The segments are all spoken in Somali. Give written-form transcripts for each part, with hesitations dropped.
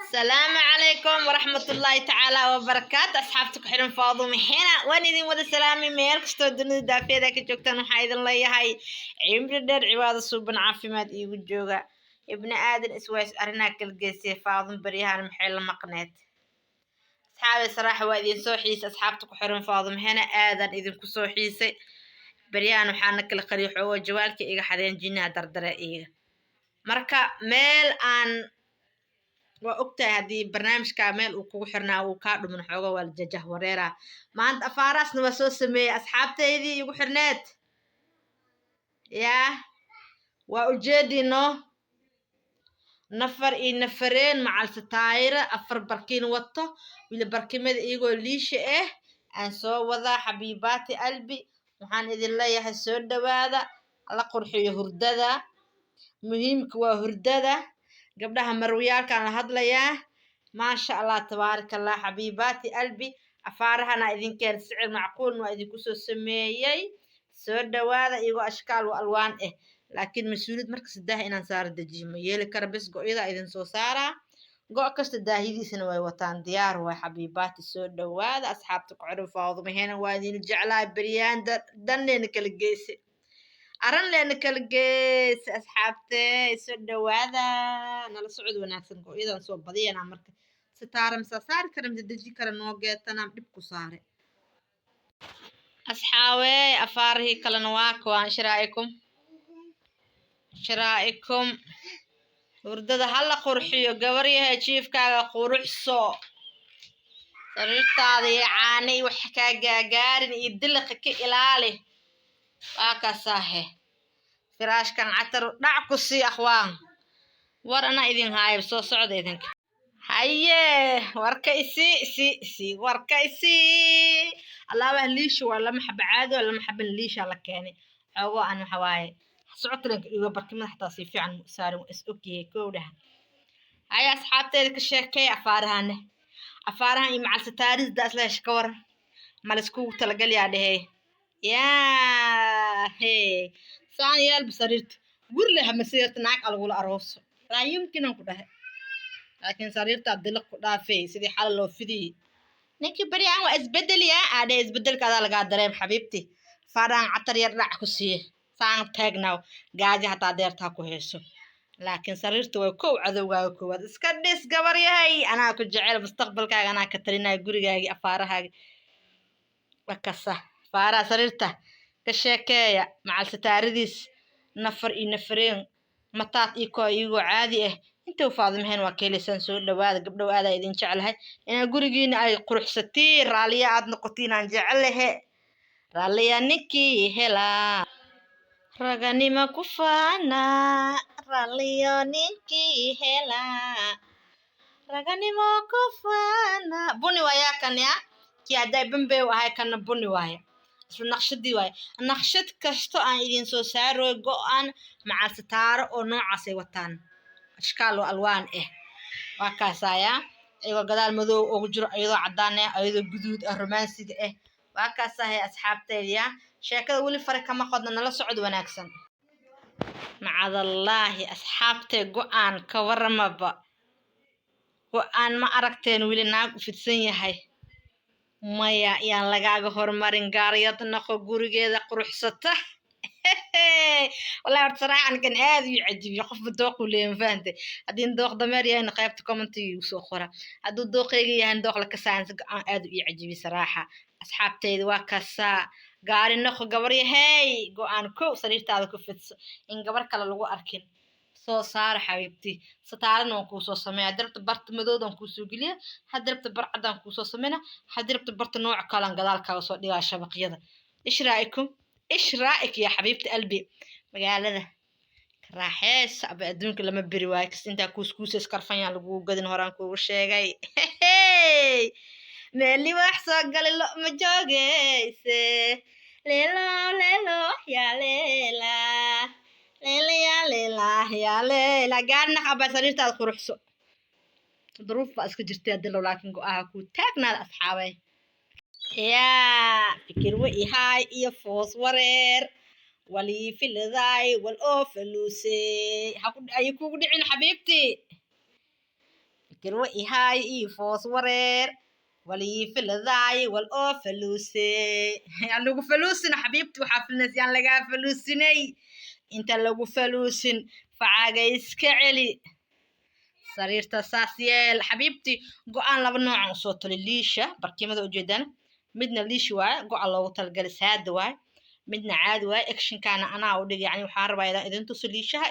السلام عليكم ورحمة الله تعالى وبركاته أصحابتك حرم فاضو محينا وانيدين ودا سلامي ميل كستو دنيا دافيدا كجوكتان waxaa idin leeyahay cimri dheer cibaado suuban caafimaad iigu jooga ibni aadan isways arrinaa kala geysay faadun baryahan maxay la maqneed asxaabi saraaxa waa idin soo xiisay asxaabta ku xiran faadun maxayna aadan idinku soo xiisay baryahan waxaana kala qariyo xoogo jawaalka iga xadeen jinaa dardare iiga marka meel aan waa ogtahay haddii barnaamijka meel uu kugu xirnaa uu kaa dhumin xoogo waa jajah wareera maanta afaaraasna waa soo sameeyey asxaabtaydii igu xirneed yaa waa ujeediino nafar iyo nafareen macalse taayira afar barkiin wato wili barkimada iyagoo liisha ah aan soo wadaa xabiibaati albi waxaan idin leeyahay soo dhawaada la qurxiyo hurdada muhiimka waa hurdada gabdhaha marwiyaalkan la hadlayaa maasha allah tabaarakallah xabiibaati albi afaarahana idinkeen sicir macquul waa idinku soo sameeyey soo dhawaada iyagoo ashkaal wa alwaan ah laakiin mas-uuliyad marka saddex inaan saaro dejiyo ma yeeli kara bes go-yada idin soo saaraa go' kasta daahidiisana way wataan diyaar waay xabiibaati soo dhawaada asxaabta ku xiran faadumahena waa idin jeclaa beryaan danneena kala geyse aran leena kala geyse asxaabtee soo dhawaada nala socod wanaagsan go-yadan soo badiyanaa marka si taara masa saari kara masa deji kara noo geetanaa dhib ku saare asxaawee afaarihii kalena waa kuwaan shiraa'ikum hurdada hala qurxiyo gabar yahay jiifkaaga quruxso sariirtaada iyo caana iyo wax kaa gaagaarin iyo diliqa ka ilaali waa kasaahe firaashkan catar dhac ku sii akhwaan war anaa idin haayab soo socda idinka haye warka isii warka isii allaabaha liisha waa lama xaba caado lama xaban liisha la keenay xoogo aan waxa waaye socodka iyo barkimada xataa si fiican saarin is ogyahay kowdhaha haya asxaabteeda ka sheekay afaarahan iyo macalse taariikhda isleesh ka war malisku talagal yaa dhahay yaa hey saan yaal basariirta gurle ha masirta naag algula arooso laa yumkin ku dhahay laakiin sariirta dilaq ku dhaafay sidii xal loo fidiyay ninkii bari aan waa isbedeliya aadhay isbedelkaada laga dareem xabiibti faaraan catar yar dhac ku siiye saan taagnaw gaaja hataa deertaa ku heeso laakiin sariirta way kow cadowgaaga koowaad iska dhis gabar yahay anaa ku jecel mustaqbalkaaga anaa ka talinaya gurigaagii afaarahaaga wakasa faaraa sariirta ka sheekeeya macalse taaridiis nafar iyo nafareen mataad iyo koo iyagoo caadi ah intuu faadumaheen waa keelisan soo dhawaada gabdhow aada idin jeclahay inaa gurigiina ay quruxsatiin raalliya aad noqotiin aan jecelahe raalliya ninkii helaa raganima ku faana raalliyo ninkii helaa raganimo ku faana buni waayaa kan ya kii hadday bambeew ahay kana buni waaya isla naqshadii waaye naqshad kasto aan idin soo saaro go-aan macalse taaro oo noocaasay wataan ashkaal oo alwaan ah waa kaasaya iyagoo gadaal madow ugu jiro iyadoo caddaan ah iyadoo guduud ah romaansiga ah waa kaasaya asxaabteediya sheekada weli fare kama qodna nala socod wanaagsan macadallaahi asxaabtee go-aan ka waramaba go-aan ma aragteen weli naag u fidsan yahay maya yaan lagaaga hormarin gaariyad naqo gurigeeda quruxsata والله بصراحة كان هذا يعجب يقف بالذوق واللي فهمت هذين ذوق ضمير يعني قيبت كومنتي وسوخرة هذا الذوق يجي يعني ذوق لك ساينس هذا يعجب صراحة أصحاب تيد وكسا قارن نخو قبري هاي جو أنا كو صريت هذا كفتس إن قبر كلا لو أركن soo saar xabiibti sataaran oo ku soo sameeya darabta bart madoodan ku soo geliya hadarabta bar cadaan ku soo sameena hadarabta barta nooc kale gadaalka soo dhigaa shabaqyada إيش رأيك يا حبيبتي قلبي مقالة راحيس أبي أدونك لما برواكس أنت كوسكوس إسكرفان لقو قدن هرانكو وشيغاي مالي وحصة قال اللقمة جوغيس ليلو يا ليلى ليلى يا ليلى يا ليلى قالنا حبا سريرتا القروحسو ظروف بأسكو جرتي أدلو لكن قوآها كو تاقنا الأصحابي يا فكر وإي هاي إيا فوس ورير ولي في الذاي والأوفلوسي أيكو دعين حبيبتي garwa ihaay ii foos wareer walii filadaay wal oo faluuse yaan lagu faluusin xabiibti waxaa filnays yaan lagaa faluusinay inta lagu faluusin facaaga iska celi sariirta saas yeel xabiibti go-aan laba noocan usoo tali liisha barkimada ujeedaan midna liishi waaye go-a loogu talagalay saada waaye midna caadi waaye actionkaana anaa u dhig yani waxaan rabaa inaan idin tuso liishaha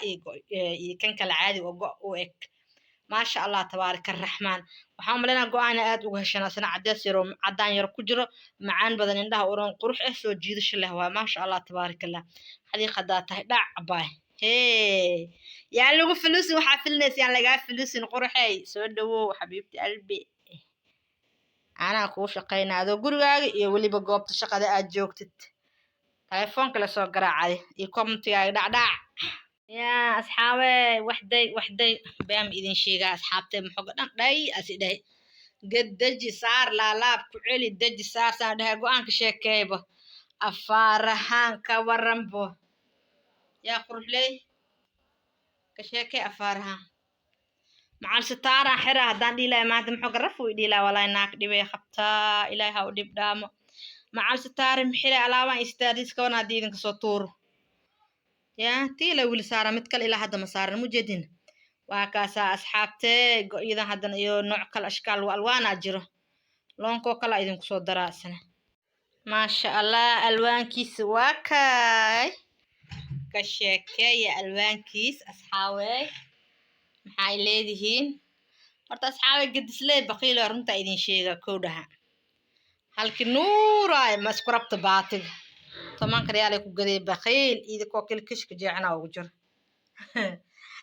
iyo kan kale caadi oo go u eg maasha allah tabaaraka araxmaan waxaan umaleynaa go-aana aad uga heshanaa sana cadees yaroo caddaan yar ku jiro macaan badan indhaha uron qurux ah soo jiidasho leh waa maasha allah tabaaraka allah xadiiq haddaa tahay dhac baay hee yaan lagu fuluusin waxaa filinaysa yaan lagaa fuluusin qurxey soo dhawow xabiibti albi anaa kuu shaqaynaa adoo gurigaaga iyo weliba goobta shaqada aad joogtid telefoonka lasoo garaacay iyo commentigaaga dhacdhac yaa asxaabe waxday baam idin sheegaa asxaabtay maxoga dhan dhay asi dhahay ged deji saar laalaab ku celi deji saar saan dhahay go-aanka sheekeeyba afaarahaan ka waranbo yaa quruxley ka sheekey afaarahaan macal sitaaraan xira haddaan dhiilaya maanta maxoga raf way dhiilaa walaahi naag dhibay qabtaa ilaahay ha u dhib dhaamo macal sitaare mixire alaabaan istaariiska wana haddii idinka soo tuuro yaa tii la wili saara mid kale ilaa hadda ma saaran mujeedin waa kaasaa asxaabtee go-yadan haddana iyo nooc kale ashkaal alwaanaa jiro loonkoo kale idinku soo daraasana maasha allah alwaankiisa waa kaay ka sheekeeya alwaankiis asxaawey maxay leedihiin horta asxaabey gadislee baqiilo runtaa idin sheega kow dhaha halkii nuuraay ma isku rabta baatiga 10 riyaalay ku gaday baqiil idikoo kilkishka jeecna ugu jiro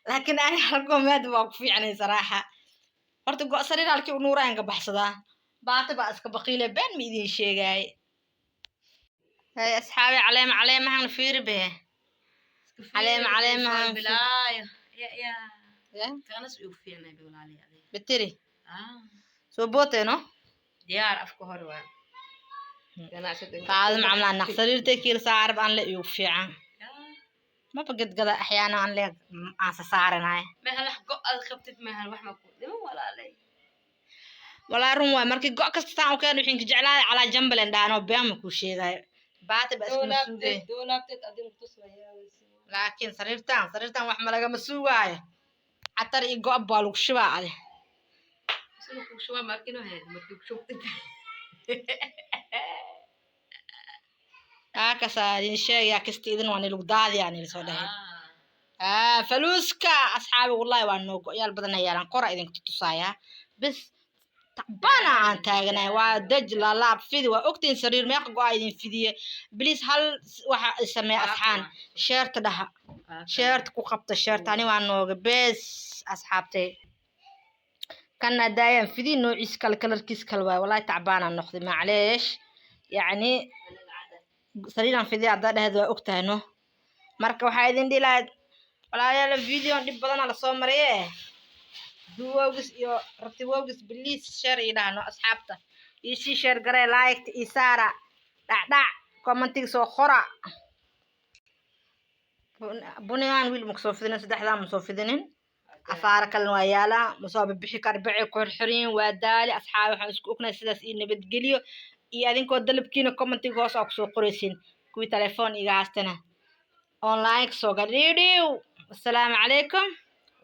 laakiin ay halko maad waa ku fiicnay saraaxa horta go sariir halkii nuuraan ka baxsadaa baati ba iska baqiile been ma idin sheegay hay asxaabi caleemahan fiiri be caleemahan bilaayo ya kanas ugu fiicnay walaali adeeg betiri soo booteno diyaar afka hore waa قاعد معنا نخسر تكيل صار بان لا يوفيعا ما بقد قد احيانا ان لا اسا صارناي ما هل قد خبتت ما هل wax ma ku dhimo walaalay wala run waa markii go kasta taan ka wixin ka jeclaa ala jambalen dhaano been ku sheegay baad bas masuugay doolaabteed adin ku tusmayay laakiin sariirtan wax ma laga masuugay atar i go baa lagu shibaa soo ku shubaa markii no heed markii ku shubtay كاسا شيء يا كستيدن واني لو داد يعني سو دحين فلوسكا اصحابي والله وانو يال بدن يالان قرا idin tutusaya بس تعبانا aan taaganay waa daj la laab fidi waa ogtiin sariir meeq go idin fidiye please hal waxa samee asxaan sheerta dhaha sheerta ku qabta sheertani waa nooga bes asxaabtay kana daayan fidi noociis kala kalarkiis kala waa wallahi تعبانا noqday macleesh يعني sariiran fidi hadda dhahayd waa ogtahay no marka waxa idin dhilaad walaalayaal video dib badan la soo mariyay duwogis iyo rabtiwogis please share idhaano asxaabta iyo si share garay like isaara dhac commenting soo qora buniyaan wiil soo fidin saddexda ma soo fidinin afaar kale waa yaala ma soo bixi kar bici ku xiriin waa daali asxaab waxaan isku ognahay sidaas in nabad geliyo iyo adinkoo dalabkiina commenting hoos oo soo qoraysin kuwi telefoon iga haastana online soo gadhiidhiw assalaamu calaykum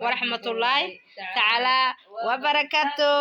ورحمة الله تعالى وبركاته.